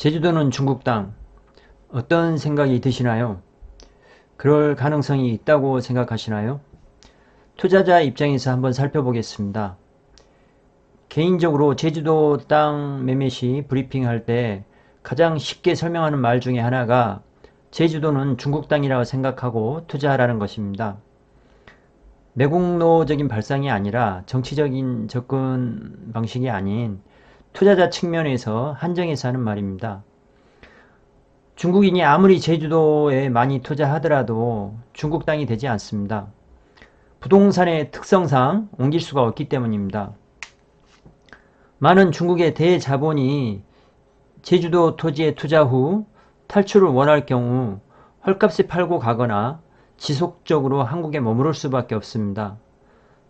제주도는 중국 땅, 어떤 생각이 드시나요? 그럴 가능성이 있다고 생각하시나요? 투자자 입장에서 한번 살펴보겠습니다. 개인적으로 제주도 땅 매매 시 브리핑할 때 가장 쉽게 설명하는 말 중에 하나가 제주도는 중국 땅이라고 생각하고 투자하라는 것입니다. 매국노적인 발상이 아니라 정치적인 접근 방식이 아닌 투자자 측면에서 한정해서 하는 말입니다. 중국인이 아무리 제주도에 많이 투자하더라도 중국 땅이 되지 않습니다. 부동산의 특성상 옮길 수가 없기 때문입니다. 많은 중국의 대자본이 제주도 토지에 투자 후 탈출을 원할 경우 헐값에 팔고 가거나 지속적으로 한국에 머무를 수밖에 없습니다.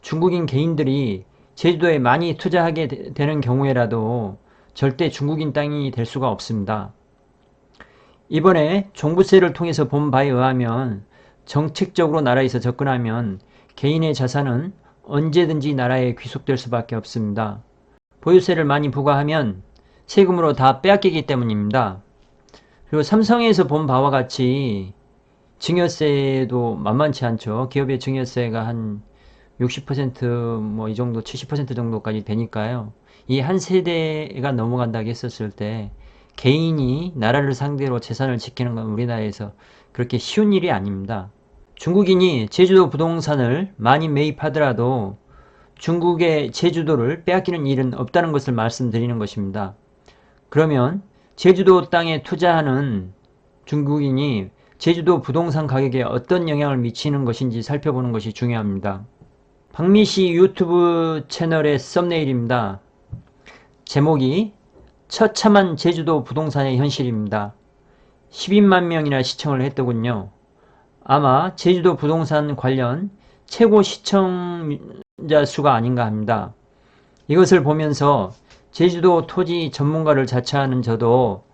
중국인 개인들이 제주도에 많이 투자하게 되는 경우에라도 절대 중국인 땅이 될 수가 없습니다. 이번에 종부세를 통해서 본 바에 의하면 정책적으로 나라에서 접근하면 개인의 자산은 언제든지 나라에 귀속될 수밖에 없습니다. 보유세를 많이 부과하면 세금으로 다 빼앗기기 때문입니다. 그리고 삼성에서 본 바와 같이 증여세도 만만치 않죠. 기업의 증여세가 한 60% 이 정도 70% 정도까지 되니까요. 이 한 세대가 넘어간다고 했었을 때 개인이 나라를 상대로 재산을 지키는 건 우리나라에서 그렇게 쉬운 일이 아닙니다. 중국인이 제주도 부동산을 많이 매입하더라도 중국의 제주도를 빼앗기는 일은 없다는 것을 말씀드리는 것입니다. 그러면 제주도 땅에 투자하는 중국인이 제주도 부동산 가격에 어떤 영향을 미치는 것인지 살펴보는 것이 중요합니다. 박미씨 유튜브 채널의 썸네일입니다. 제목이 처참한 제주도 부동산의 현실입니다. 12만 명이나 시청을 했더군요. 아마 제주도 부동산 관련 최고 시청자 수가 아닌가 합니다. 이것을 보면서 제주도 토지 전문가를 자처하는 저도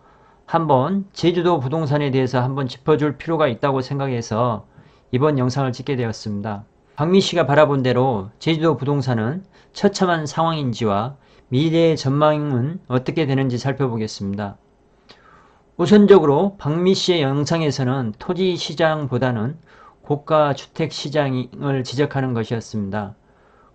한번 제주도 부동산에 대해서 한번 짚어줄 필요가 있다고 생각해서 이번 영상을 찍게 되었습니다. 박미씨가 바라본 대로 제주도 부동산은 처참한 상황인지와 미래의 전망은 어떻게 되는지 살펴보겠습니다. 우선적으로 박미씨의 영상에서는 토지 시장보다는 고가 주택 시장을 지적하는 것이었습니다.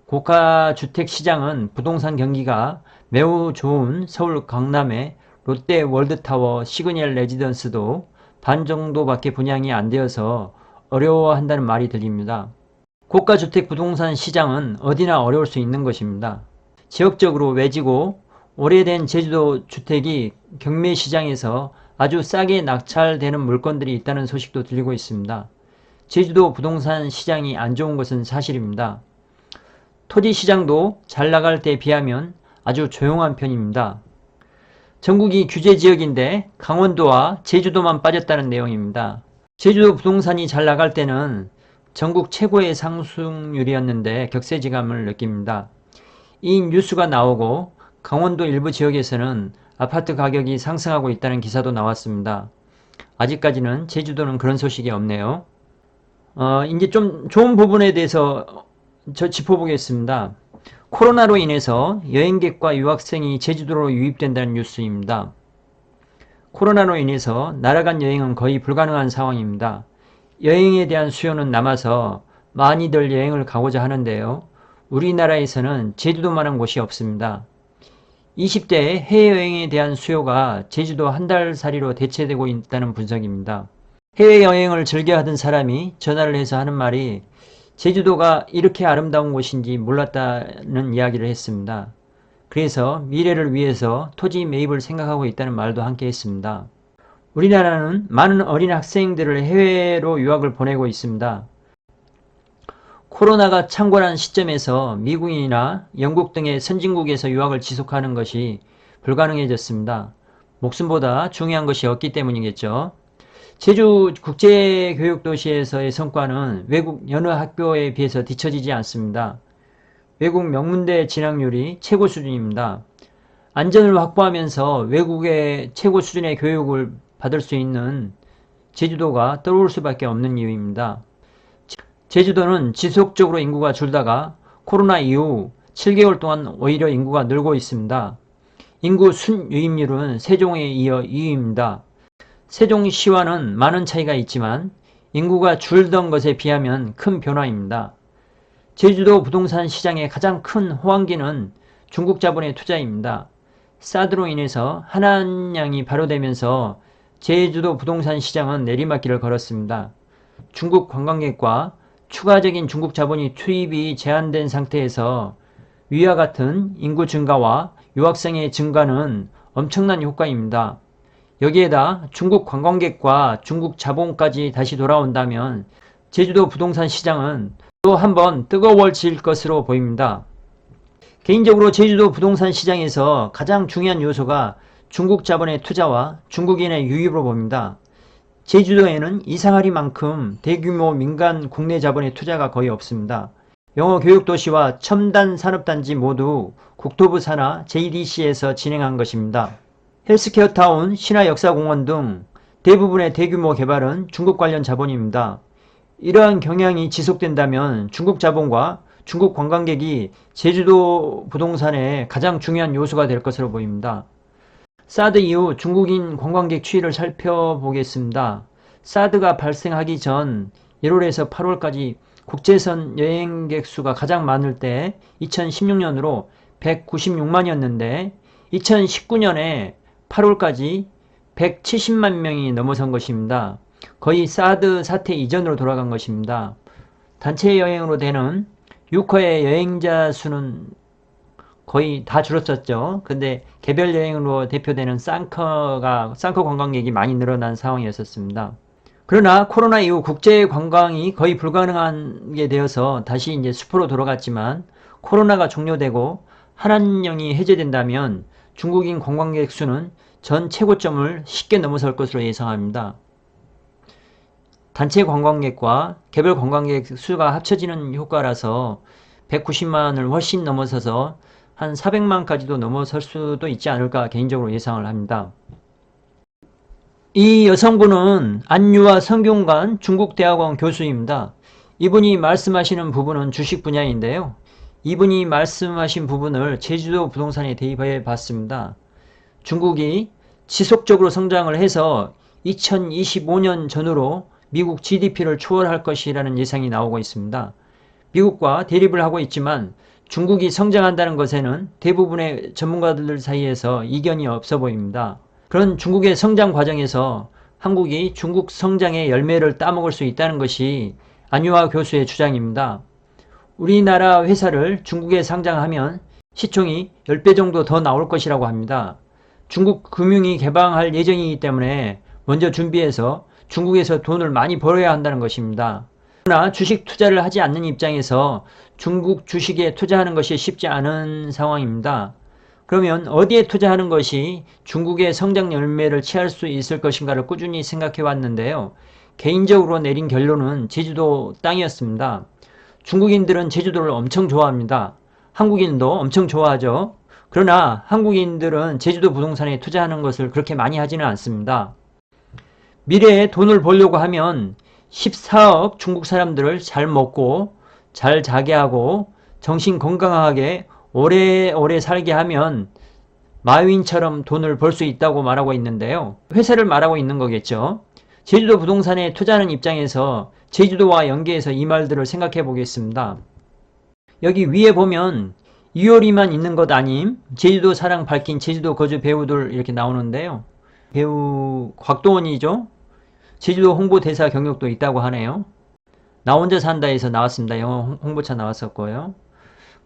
고가 주택 시장은 부동산 경기가 매우 좋은 서울 강남의 롯데 월드타워 시그널 레지던스도 반 정도밖에 분양이 안 되어서 어려워한다는 말이 들립니다. 고가주택 부동산 시장은 어디나 어려울 수 있는 것입니다. 지역적으로 외지고 오래된 제주도 주택이 경매 시장에서 아주 싸게 낙찰되는 물건들이 있다는 소식도 들리고 있습니다. 제주도 부동산 시장이 안 좋은 것은 사실입니다. 토지 시장도 잘 나갈 때에 비하면 아주 조용한 편입니다. 전국이 규제 지역인데 강원도와 제주도만 빠졌다는 내용입니다. 제주도 부동산이 잘 나갈 때는 전국 최고의 상승률이었는데 격세지감을 느낍니다. 이 뉴스가 나오고 강원도 일부 지역에서는 아파트 가격이 상승하고 있다는 기사도 나왔습니다. 아직까지는 제주도는 그런 소식이 없네요. 이제 좀 좋은 부분에 대해서 짚어보겠습니다. 코로나로 인해서 여행객과 유학생이 제주도로 유입된다는 뉴스입니다. 코로나로 인해서 날아간 여행은 거의 불가능한 상황입니다. 여행에 대한 수요는 남아서 많이들 여행을 가고자 하는데요. 우리나라에서는 제주도만한 곳이 없습니다. 20대의 해외여행에 대한 수요가 제주도 한 달살이로 대체되고 있다는 분석입니다. 해외여행을 즐겨 하던 사람이 전화를 해서 하는 말이 제주도가 이렇게 아름다운 곳인지 몰랐다는 이야기를 했습니다. 그래서 미래를 위해서 토지 매입을 생각하고 있다는 말도 함께 했습니다. 우리나라는 많은 어린 학생들을 해외로 유학을 보내고 있습니다. 코로나가 창궐한 시점에서 미국이나 영국 등의 선진국에서 유학을 지속하는 것이 불가능해졌습니다. 목숨보다 중요한 것이 없기 때문이겠죠. 제주 국제교육도시에서의 성과는 외국 여느 학교에 비해서 뒤처지지 않습니다. 외국 명문대 진학률이 최고 수준입니다. 안전을 확보하면서 외국의 최고 수준의 교육을 받을 수 있는 제주도가 떠오를 수밖에 없는 이유입니다. 제주도는 지속적으로 인구가 줄다가 코로나 이후 7개월 동안 오히려 인구가 늘고 있습니다. 인구 순유입률은 세종에 이어 2위입니다. 세종시와는 많은 차이가 있지만 인구가 줄던 것에 비하면 큰 변화입니다. 제주도 부동산 시장의 가장 큰 호황기는 중국 자본의 투자입니다. 사드로 인해서 한한량이 발효되면서 제주도 부동산 시장은 내리막길을 걸었습니다. 중국 관광객과 추가적인 중국 자본이 투입이 제한된 상태에서 위와 같은 인구 증가와 유학생의 증가는 엄청난 효과입니다. 여기에다 중국 관광객과 중국 자본까지 다시 돌아온다면 제주도 부동산 시장은 또 한번 뜨거워질 것으로 보입니다. 개인적으로 제주도 부동산 시장에서 가장 중요한 요소가 중국 자본의 투자와 중국인의 유입으로 봅니다. 제주도에는 이상하리만큼 대규모 민간 국내 자본의 투자가 거의 없습니다. 영어 교육도시와 첨단 산업단지 모두 국토부 산하 JDC에서 진행한 것입니다. 헬스케어타운, 신화역사공원 등 대부분의 대규모 개발은 중국 관련 자본입니다. 이러한 경향이 지속된다면 중국 자본과 중국 관광객이 제주도 부동산의 가장 중요한 요소가 될 것으로 보입니다. 사드 이후 중국인 관광객 추이를 살펴보겠습니다. 사드가 발생하기 전 1월에서 8월까지 국제선 여행객 수가 가장 많을 때 2016년으로 196만이었는데 2019년에 8월까지 170만 명이 넘어선 것입니다. 거의 사드 사태 이전으로 돌아간 것입니다. 단체 여행으로 되는 6호의 여행자 수는 거의 다 줄었었죠. 근데 개별 여행으로 대표되는 쌍커 관광객이 많이 늘어난 상황이었습니다. 그러나 코로나 이후 국제 관광이 거의 불가능하게 되어서 다시 이제 숲으로 돌아갔지만 코로나가 종료되고 한한령이 해제된다면 중국인 관광객 수는 전 최고점을 쉽게 넘어설 것으로 예상합니다. 단체 관광객과 개별 관광객 수가 합쳐지는 효과라서 190만을 훨씬 넘어서서 한 400만까지도 넘어설 수도 있지 않을까 개인적으로 예상을 합니다. 이 여성분은 안유아 성균관 중국대학원 교수입니다. 이분이 말씀하시는 부분은 주식 분야인데요. 이분이 말씀하신 부분을 제주도 부동산에 대입해 봤습니다. 중국이 지속적으로 성장을 해서 2025년 전후로 미국 GDP를 초월할 것이라는 예상이 나오고 있습니다. 미국과 대립을 하고 있지만 중국이 성장한다는 것에는 대부분의 전문가들 사이에서 이견이 없어 보입니다. 그런 중국의 성장 과정에서 한국이 중국 성장의 열매를 따먹을 수 있다는 것이 안유아 교수의 주장입니다. 우리나라 회사를 중국에 상장하면 시총이 10배 정도 더 나올 것이라고 합니다. 중국 금융이 개방할 예정이기 때문에 먼저 준비해서 중국에서 돈을 많이 벌어야 한다는 것입니다. 그러나 주식 투자를 하지 않는 입장에서 중국 주식에 투자하는 것이 쉽지 않은 상황입니다. 그러면 어디에 투자하는 것이 중국의 성장 열매를 취할 수 있을 것인가를 꾸준히 생각해 왔는데요. 개인적으로 내린 결론은 제주도 땅이었습니다. 중국인들은 제주도를 엄청 좋아합니다. 한국인도 엄청 좋아하죠. 그러나 한국인들은 제주도 부동산에 투자하는 것을 그렇게 많이 하지는 않습니다. 미래에 돈을 벌려고 하면 14억 중국 사람들을 잘 먹고 잘 자게 하고 정신 건강하게 오래오래 살게 하면 마윈처럼 돈을 벌 수 있다고 말하고 있는데요. 회사를 말하고 있는 거겠죠. 제주도 부동산에 투자하는 입장에서 제주도와 연계해서 이 말들을 생각해 보겠습니다. 여기 위에 보면 이효리만 있는 것 아님 제주도 사랑 밝힌 제주도 거주 배우들 이렇게 나오는데요. 배우 곽도원이죠. 제주도 홍보대사 경력도 있다고 하네요. 나 혼자 산다에서 나왔습니다. 영어 홍보차 나왔었고요.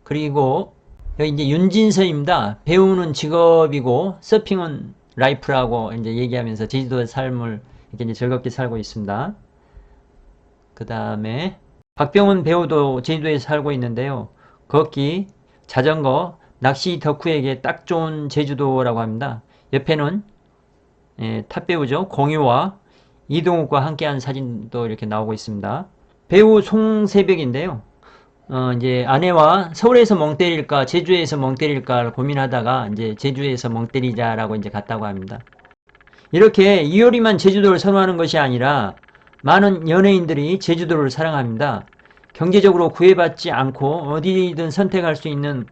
그리고 여기 이제 윤진서입니다. 배우는 직업이고 서핑은 라이프라고 이제 얘기하면서 제주도의 삶을 이렇게 이제 즐겁게 살고 있습니다. 그 다음에 박병훈 배우도 제주도에 살고 있는데요. 걷기, 자전거, 낚시 덕후에게 딱 좋은 제주도라고 합니다. 옆에는 탑배우죠. 공유와 이동욱과 함께한 사진도 이렇게 나오고 있습니다. 배우 송새벽인데요. 이제 아내와 서울에서 멍 때릴까 제주에서 멍 때릴까 고민하다가 이제 제주에서 멍 때리자라고 이제 갔다고 합니다. 이렇게 이효리만 제주도를 선호하는 것이 아니라 많은 연예인들이 제주도를 사랑합니다. 경제적으로 구애받지 않고 어디든 선택할 수 있는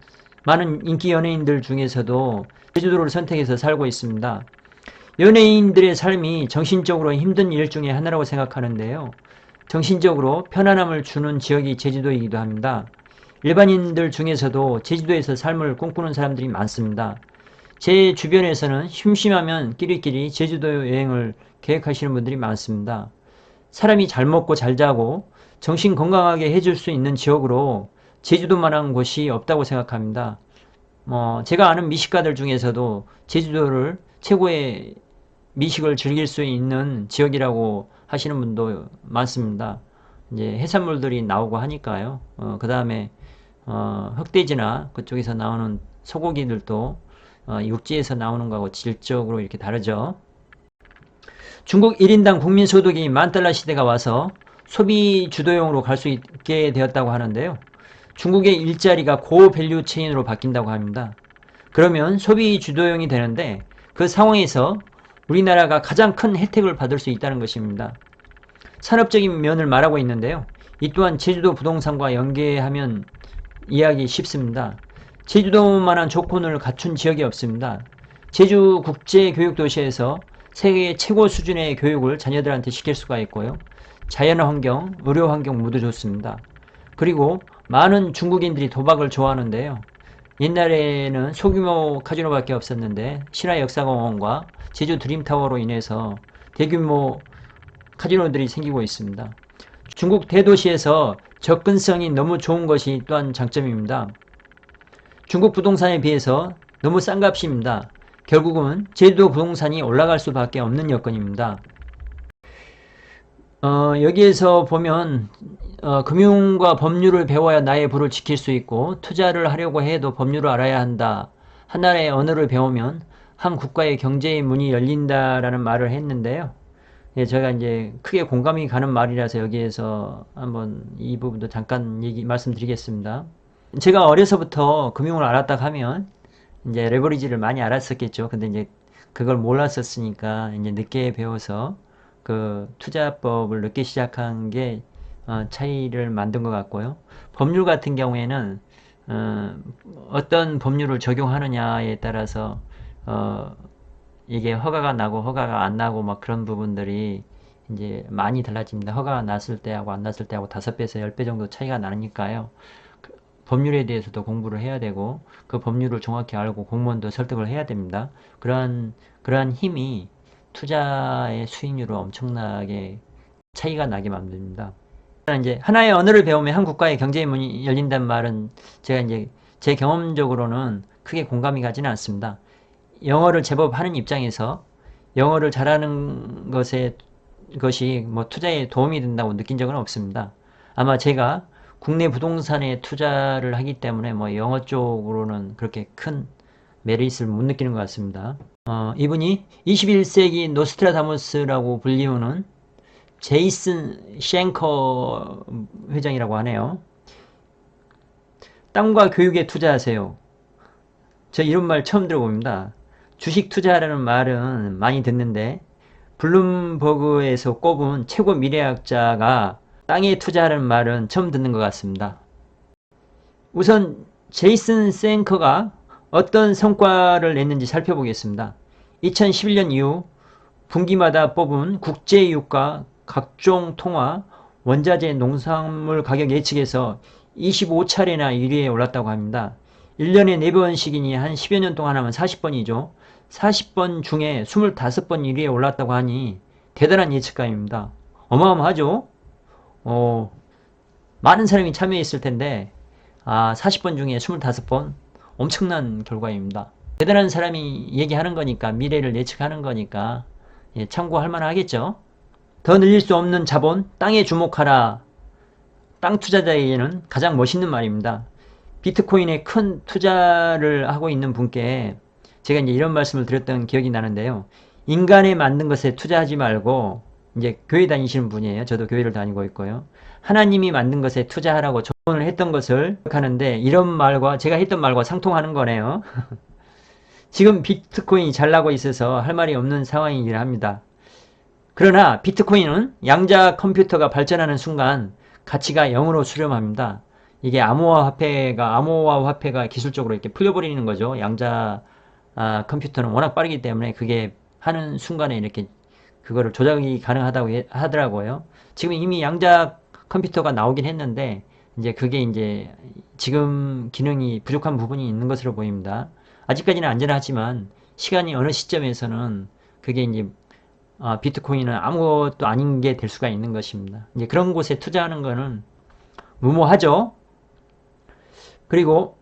많은 인기 연예인들 중에서도 제주도를 선택해서 살고 있습니다. 연예인들의 삶이 정신적으로 힘든 일 중에 하나라고 생각하는데요. 정신적으로 편안함을 주는 지역이 제주도이기도 합니다. 일반인들 중에서도 제주도에서 삶을 꿈꾸는 사람들이 많습니다. 제 주변에서는 심심하면 끼리끼리 제주도 여행을 계획하시는 분들이 많습니다. 사람이 잘 먹고 잘 자고 정신 건강하게 해줄 수 있는 지역으로 제주도만한 곳이 없다고 생각합니다. 제가 아는 미식가들 중에서도 제주도를 최고의 미식을 즐길 수 있는 지역이라고 하시는 분도 많습니다. 이제 해산물들이 나오고 하니까요. 그 다음에 흑돼지나 그쪽에서 나오는 소고기들도 육지에서 나오는 거하고 질적으로 이렇게 다르죠. 중국 1인당 국민소득이 $10,000 시대가 와서 소비 주도형으로 갈 수 있게 되었다고 하는데요. 중국의 일자리가 고밸류 체인으로 바뀐다고 합니다. 그러면 소비 주도형이 되는데 그 상황에서 우리나라가 가장 큰 혜택을 받을 수 있다는 것입니다. 산업적인 면을 말하고 있는데요. 이 또한 제주도 부동산과 연계하면 이해하기 쉽습니다. 제주도만한 조건을 갖춘 지역이 없습니다. 제주 국제교육도시에서 세계 최고 수준의 교육을 자녀들한테 시킬 수가 있고요. 자연환경, 의료환경 모두 좋습니다. 그리고 많은 중국인들이 도박을 좋아하는데요. 옛날에는 소규모 카지노밖에 없었는데 신화역사공원과 제주 드림타워로 인해서 대규모 카지노들이 생기고 있습니다. 중국 대도시에서 접근성이 너무 좋은 것이 또한 장점입니다. 중국 부동산에 비해서 너무 싼 값입니다. 결국은 제주도 부동산이 올라갈 수밖에 없는 여건입니다. 여기에서 보면 금융과 법률을 배워야 나의 부를 지킬 수 있고 투자를 하려고 해도 법률을 알아야 한다. 하나의 언어를 배우면 한 국가의 경제의 문이 열린다라는 말을 했는데요. 예, 제가 이제 크게 공감이 가는 말이라서 여기에서 한번 이 부분도 잠깐 말씀드리겠습니다. 제가 어려서부터 금융을 알았다 하면 이제 레버리지를 많이 알았었겠죠. 근데 이제 그걸 몰랐었으니까 이제 늦게 배워서 그 투자법을 늦게 시작한 게 차이를 만든 것 같고요. 법률 같은 경우에는 어떤 법률을 적용하느냐에 따라서 이게 허가가 나고 허가가 안 나고 막 그런 부분들이 이제 많이 달라집니다. 허가가 났을 때하고 안 났을 때하고 5배에서 10배 정도 차이가 나니까요. 법률에 대해서도 공부를 해야 되고 그 법률을 정확히 알고 공무원도 설득을 해야 됩니다. 그러한 힘이 투자의 수익률을 엄청나게 차이가 나게 만듭니다. 이제 하나의 언어를 배우면 한 국가의 경제의 문이 열린다는 말은 제가 이제 제 경험적으로는 크게 공감이 가지는 않습니다. 영어를 제법 하는 입장에서 영어를 잘하는 것이 뭐 투자에 도움이 된다고 느낀 적은 없습니다. 아마 제가 국내 부동산에 투자를 하기 때문에 뭐 영어 쪽으로는 그렇게 큰 메리트를 못 느끼는 것 같습니다. 이분이 21세기 노스트라다무스라고 불리우는 제이슨 쉔커 회장이라고 하네요. 땅과 교육에 투자하세요. 저 이런 말 처음 들어봅니다. 주식 투자라는 말은 많이 듣는데 블룸버그에서 꼽은 최고 미래학자가 땅에 투자하는 말은 처음 듣는 것 같습니다. 우선 제이슨 쉔커가 어떤 성과를 냈는지 살펴보겠습니다. 2011년 이후 분기마다 뽑은 국제유가, 각종 통화, 원자재, 농산물 가격 예측에서 25차례나 1위에 올랐다고 합니다. 1년에 4번씩이니 한 10여 년 동안 하면 40번이죠. 40번 중에 25번 1위에 올랐다고 하니 대단한 예측가입니다. 어마어마하죠? 많은 사람이 참여했을 텐데 40번 중에 25번 엄청난 결과입니다. 대단한 사람이 얘기하는 거니까 미래를 예측하는 거니까 참고할 만하겠죠. 더 늘릴 수 없는 자본, 땅에 주목하라. 땅 투자자에게는 가장 멋있는 말입니다. 비트코인에 큰 투자를 하고 있는 분께 제가 이제 이런 말씀을 드렸던 기억이 나는데요. 인간에 맞는 것에 투자하지 말고 이제 교회 다니시는 분이에요. 저도 교회를 다니고 있고요. 하나님이 만든 것에 투자하라고 조언을 했던 것을 하는데 이런 말과 제가 했던 말과 상통하는 거네요. 지금 비트코인이 잘 나고 있어서 할 말이 없는 상황이긴 합니다. 그러나 비트코인은 양자 컴퓨터가 발전하는 순간 가치가 0으로 수렴합니다. 이게 암호화 화폐가 기술적으로 이렇게 풀려버리는 거죠. 양자 컴퓨터는 워낙 빠르기 때문에 그게 하는 순간에 이렇게 그거를 조작이 가능하다고 하더라고요. 지금 이미 양자 컴퓨터가 나오긴 했는데 이제 그게 이제 지금 기능이 부족한 부분이 있는 것으로 보입니다. 아직까지는 안전하지만 시간이 어느 시점에서는 그게 이제 비트코인은 아무것도 아닌 게 될 수가 있는 것입니다. 이제 그런 곳에 투자하는 거는 무모하죠. 그리고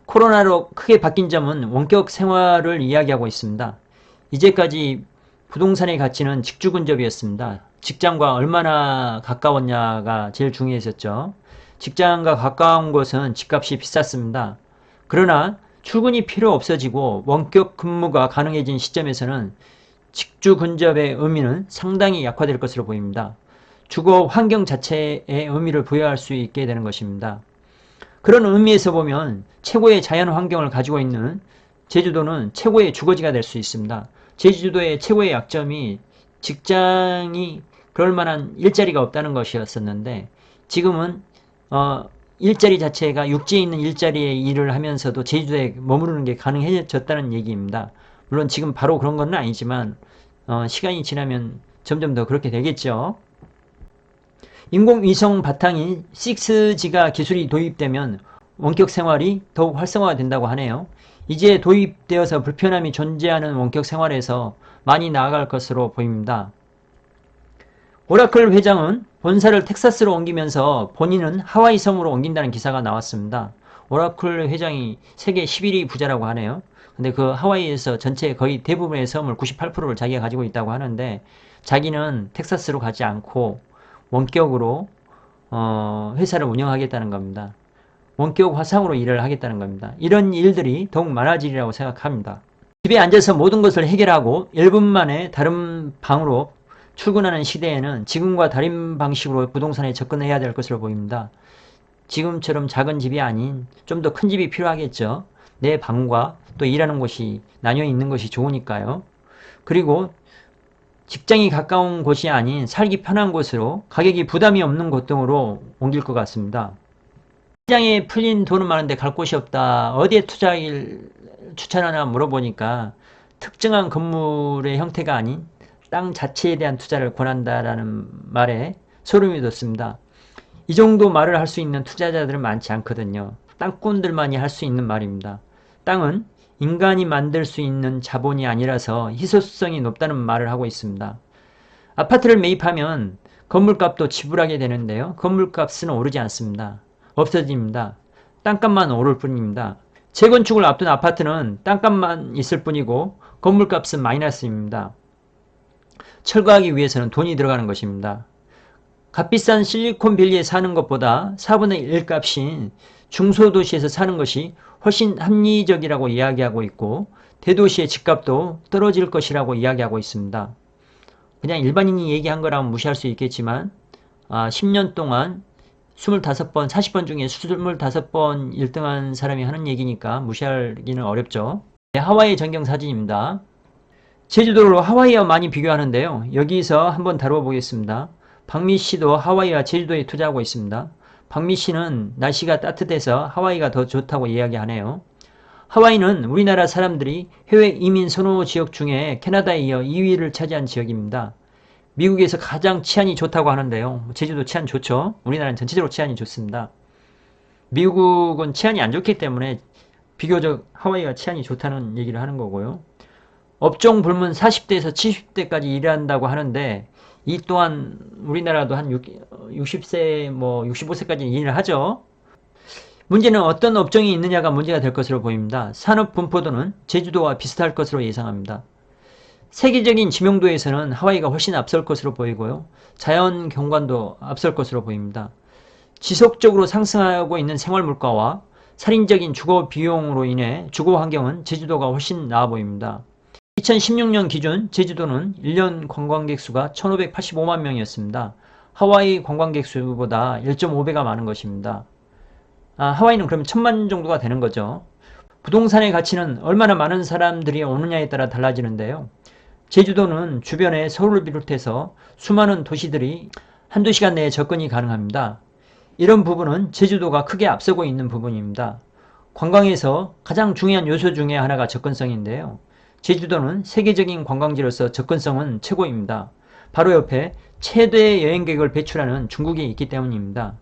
코로나로 크게 바뀐 점은 원격 생활을 이야기하고 있습니다. 이제까지 부동산의 가치는 직주 근접이었습니다. 직장과 얼마나 가까웠냐가 제일 중요했었죠. 직장과 가까운 곳은 집값이 비쌌습니다. 그러나 출근이 필요 없어지고 원격 근무가 가능해진 시점에서는 직주 근접의 의미는 상당히 약화될 것으로 보입니다. 주거 환경 자체의 의미를 부여할 수 있게 되는 것입니다. 그런 의미에서 보면 최고의 자연 환경을 가지고 있는 제주도는 최고의 주거지가 될 수 있습니다. 제주도의 최고의 약점이 직장이 그럴 만한 일자리가 없다는 것이었었는데 지금은 일자리 자체가 육지에 있는 일자리의 일을 하면서도 제주도에 머무르는 게 가능해졌다는 얘기입니다. 물론 지금 바로 그런 건 아니지만 시간이 지나면 점점 더 그렇게 되겠죠. 인공위성 바탕인 6G가 기술이 도입되면 원격 생활이 더욱 활성화가 된다고 하네요. 이제 도입되어서 불편함이 존재하는 원격 생활에서 많이 나아갈 것으로 보입니다. 오라클 회장은 본사를 텍사스로 옮기면서 본인은 하와이 섬으로 옮긴다는 기사가 나왔습니다. 오라클 회장이 세계 11위 부자라고 하네요. 근데 그 하와이에서 전체 거의 대부분의 섬을 98%를 자기가 가지고 있다고 하는데 자기는 텍사스로 가지 않고 원격으로 회사를 운영하겠다는 겁니다. 원격 화상으로 일을 하겠다는 겁니다. 이런 일들이 더욱 많아지리라고 생각합니다. 집에 앉아서 모든 것을 해결하고 1분 만에 다른 방으로 출근하는 시대에는 지금과 다른 방식으로 부동산에 접근해야 될 것으로 보입니다. 지금처럼 작은 집이 아닌 좀 더 큰 집이 필요하겠죠. 내 방과 또 일하는 곳이 나뉘어 있는 것이 좋으니까요. 그리고 직장이 가까운 곳이 아닌 살기 편한 곳으로 가격이 부담이 없는 곳 등으로 옮길 것 같습니다. 시장에 풀린 돈은 많은데 갈 곳이 없다. 어디에 투자를 추천하나 물어보니까 특정한 건물의 형태가 아닌 땅 자체에 대한 투자를 권한다라는 말에 소름이 돋습니다. 이 정도 말을 할 수 있는 투자자들은 많지 않거든요. 땅꾼들만이 할 수 있는 말입니다. 땅은 인간이 만들 수 있는 자본이 아니라서 희소성이 높다는 말을 하고 있습니다. 아파트를 매입하면 건물값도 지불하게 되는데요. 건물값은 오르지 않습니다. 없어집니다. 땅값만 오를 뿐입니다. 재건축을 앞둔 아파트는 땅값만 있을 뿐이고 건물값은 마이너스입니다. 철거하기 위해서는 돈이 들어가는 것입니다. 값비싼 실리콘밸리에 사는 것보다 4분의 1 값인 중소도시에서 사는 것이 훨씬 합리적이라고 이야기하고 있고 대도시의 집값도 떨어질 것이라고 이야기하고 있습니다. 그냥 일반인이 얘기한 거라면 무시할 수 있겠지만 10년 동안 25번, 40번 중에 25번 1등한 사람이 하는 얘기니까 무시하기는 어렵죠. 네, 하와이 전경 사진입니다. 제주도로 하와이와 많이 비교하는데요. 여기서 한번 다뤄보겠습니다. 박미 씨도 하와이와 제주도에 투자하고 있습니다. 박미 씨는 날씨가 따뜻해서 하와이가 더 좋다고 이야기하네요. 하와이는 우리나라 사람들이 해외 이민 선호 지역 중에 캐나다에 이어 2위를 차지한 지역입니다. 미국에서 가장 치안이 좋다고 하는데요. 제주도 치안 좋죠. 우리나라는 전체적으로 치안이 좋습니다. 미국은 치안이 안 좋기 때문에 비교적 하와이가 치안이 좋다는 얘기를 하는 거고요. 업종 불문 40대에서 70대까지 일한다고 하는데 이 또한 우리나라도 한 60세, 65세까지 일을 하죠. 문제는 어떤 업종이 있느냐가 문제가 될 것으로 보입니다. 산업 분포도는 제주도와 비슷할 것으로 예상합니다. 세계적인 지명도에서는 하와이가 훨씬 앞설 것으로 보이고요. 자연 경관도 앞설 것으로 보입니다. 지속적으로 상승하고 있는 생활물가와 살인적인 주거 비용으로 인해 주거 환경은 제주도가 훨씬 나아 보입니다. 2016년 기준 제주도는 1년 관광객 수가 1585만 명이었습니다. 하와이 관광객 수보다 1.5배가 많은 것입니다. 하와이는 그럼 1000만 정도가 되는 거죠. 부동산의 가치는 얼마나 많은 사람들이 오느냐에 따라 달라지는데요. 제주도는 주변에 서울을 비롯해서 수많은 도시들이 한두 시간 내에 접근이 가능합니다. 이런 부분은 제주도가 크게 앞서고 있는 부분입니다. 관광에서 가장 중요한 요소 중에 하나가 접근성인데요. 제주도는 세계적인 관광지로서 접근성은 최고입니다. 바로 옆에 최대 여행객을 배출하는 중국이 있기 때문입니다.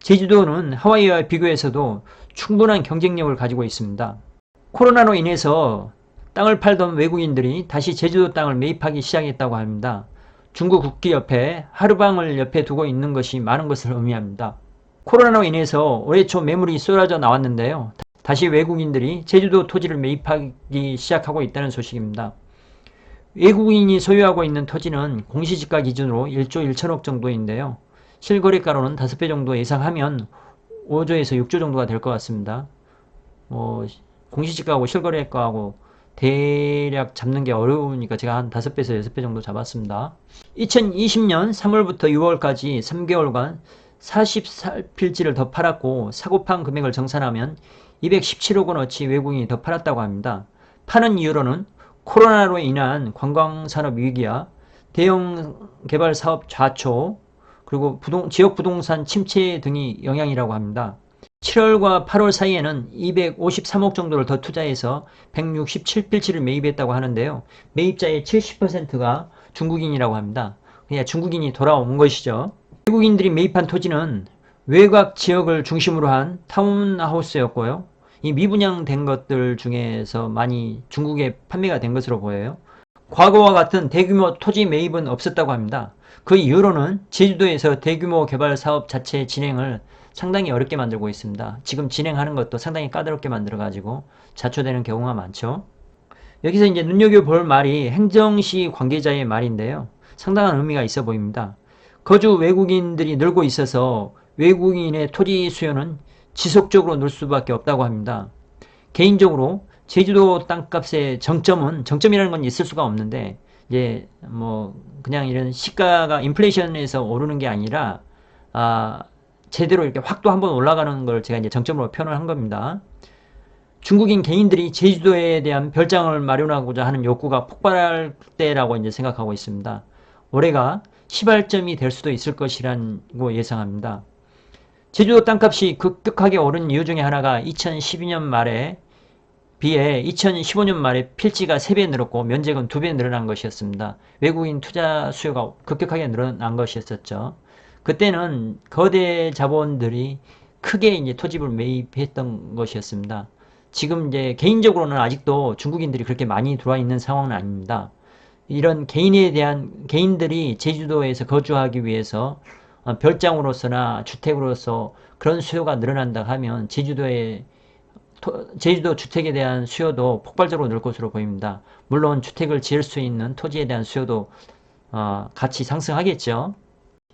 제주도는 하와이와 비교해서도 충분한 경쟁력을 가지고 있습니다. 코로나로 인해서 땅을 팔던 외국인들이 다시 제주도 땅을 매입하기 시작했다고 합니다. 중국 국기 옆에 하루방을 옆에 두고 있는 것이 많은 것을 의미합니다. 코로나로 인해서 올해 초 매물이 쏟아져 나왔는데요. 다시 외국인들이 제주도 토지를 매입하기 시작하고 있다는 소식입니다. 외국인이 소유하고 있는 토지는 공시지가 기준으로 1조 1천억 정도인데요. 실거래가로는 5배 정도 예상하면 5조에서 6조 정도가 될 것 같습니다. 공시지가하고 실거래가하고 대략 잡는 게 어려우니까 제가 한 5배에서 6배 정도 잡았습니다. 2020년 3월부터 6월까지 3개월간 40필지를 더 팔았고 사고판 금액을 정산하면 217억 원어치 외국인이 더 팔았다고 합니다. 파는 이유로는 코로나로 인한 관광산업 위기와 대형 개발 사업 좌초, 그리고 지역 부동산 침체 등이 영향이라고 합니다. 7월과 8월 사이에는 253억 정도를 더 투자해서 167필지를 매입했다고 하는데요. 매입자의 70%가 중국인이라고 합니다. 그냥 중국인이 돌아온 것이죠. 외국인들이 매입한 토지는 외곽 지역을 중심으로 한 타운하우스였고요. 이 미분양된 것들 중에서 많이 중국에 판매가 된 것으로 보여요. 과거와 같은 대규모 토지 매입은 없었다고 합니다. 그 이유로는 제주도에서 대규모 개발 사업 자체 진행을 상당히 어렵게 만들고 있습니다. 지금 진행하는 것도 상당히 까다롭게 만들어가지고 자초되는 경우가 많죠. 여기서 이제 눈여겨볼 말이 행정시 관계자의 말인데요. 상당한 의미가 있어 보입니다. 거주 외국인들이 늘고 있어서 외국인의 토지 수요는 지속적으로 늘 수밖에 없다고 합니다. 개인적으로 제주도 땅값의 정점이라는 건 있을 수가 없는데, 이제 그냥 이런 시가가 인플레이션에서 오르는 게 아니라 제대로 이렇게 확 또 한번 올라가는 걸 제가 이제 정점으로 표현을 한 겁니다. 중국인 개인들이 제주도에 대한 별장을 마련하고자 하는 욕구가 폭발할 때라고 이제 생각하고 있습니다. 올해가 시발점이 될 수도 있을 것이라고 예상합니다. 제주도 땅값이 급격하게 오른 이유 중에 하나가 2012년 말에 비해 2015년 말에 필지가 3배 늘었고 면적은 2배 늘어난 것이었습니다. 외국인 투자 수요가 급격하게 늘어난 것이었었죠. 그때는 거대 자본들이 크게 이제 토지를 매입했던 것이었습니다. 지금 이제 개인적으로는 아직도 중국인들이 그렇게 많이 들어와 있는 상황은 아닙니다. 이런 개인들이 제주도에서 거주하기 위해서 별장으로서나 주택으로서 그런 수요가 늘어난다 하면 제주도 주택에 대한 수요도 폭발적으로 늘 것으로 보입니다. 물론 주택을 지을 수 있는 토지에 대한 수요도 같이 상승하겠죠.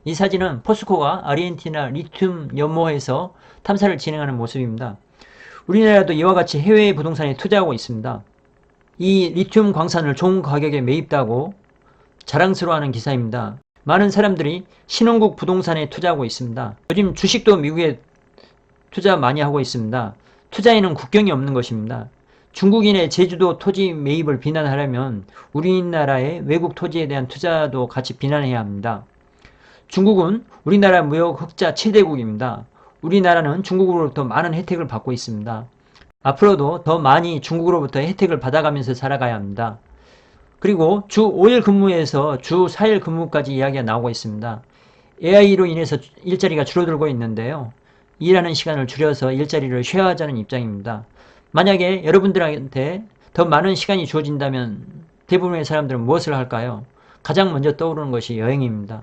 이 사진은 포스코가 아르헨티나 리튬 연모에서 탐사를 진행하는 모습입니다. 우리나라도 이와 같이 해외 부동산에 투자하고 있습니다. 이 리튬 광산을 좋은 가격에 매입하고 자랑스러워하는 기사입니다. 많은 사람들이 신흥국 부동산에 투자하고 있습니다. 요즘 주식도 미국에 투자 많이 하고 있습니다. 투자에는 국경이 없는 것입니다. 중국인의 제주도 토지 매입을 비난하려면 우리나라의 외국 토지에 대한 투자도 같이 비난해야 합니다. 중국은 우리나라 무역 흑자 최대국입니다. 우리나라는 중국으로부터 많은 혜택을 받고 있습니다. 앞으로도 더 많이 중국으로부터 혜택을 받아가면서 살아가야 합니다. 그리고 주 5일 근무에서 주 4일 근무까지 이야기가 나오고 있습니다. AI로 인해서 일자리가 줄어들고 있는데요. 일하는 시간을 줄여서 일자리를 쉐어하자는 입장입니다. 만약에 여러분들한테 더 많은 시간이 주어진다면 대부분의 사람들은 무엇을 할까요? 가장 먼저 떠오르는 것이 여행입니다.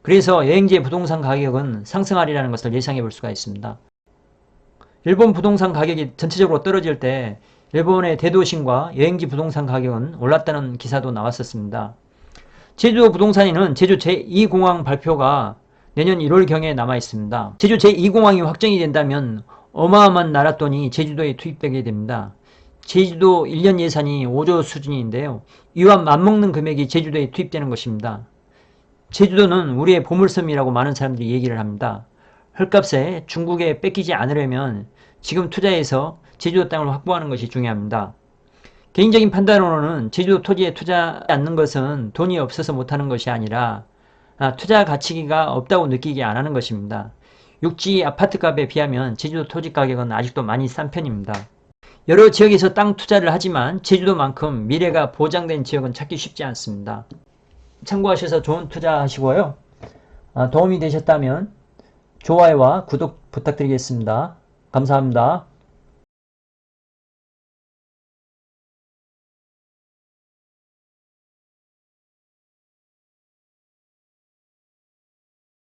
그래서 여행지의 부동산 가격은 상승하리라는 것을 예상해 볼 수가 있습니다. 일본 부동산 가격이 전체적으로 떨어질 때 일본의 대도심과 여행지 부동산 가격은 올랐다는 기사도 나왔었습니다. 제주도 부동산에는 제주 제2공항 발표가 내년 1월경에 남아 있습니다. 제주 제2공항이 확정이 된다면 어마어마한 나랏돈이 제주도에 투입되게 됩니다. 제주도 1년 예산이 5조 수준인데요. 이와 맞먹는 금액이 제주도에 투입되는 것입니다. 제주도는 우리의 보물섬이라고 많은 사람들이 얘기를 합니다. 헐값에 중국에 뺏기지 않으려면 지금 투자해서 제주도 땅을 확보하는 것이 중요합니다. 개인적인 판단으로는 제주도 토지에 투자하지 않는 것은 돈이 없어서 못하는 것이 아니라 투자 가치가 없다고 느끼게 안 하는 것입니다. 육지 아파트값에 비하면 제주도 토지 가격은 아직도 많이 싼 편입니다. 여러 지역에서 땅 투자를 하지만 제주도만큼 미래가 보장된 지역은 찾기 쉽지 않습니다. 참고하셔서 좋은 투자하시고요. 도움이 되셨다면 좋아요와 구독 부탁드리겠습니다. 감사합니다.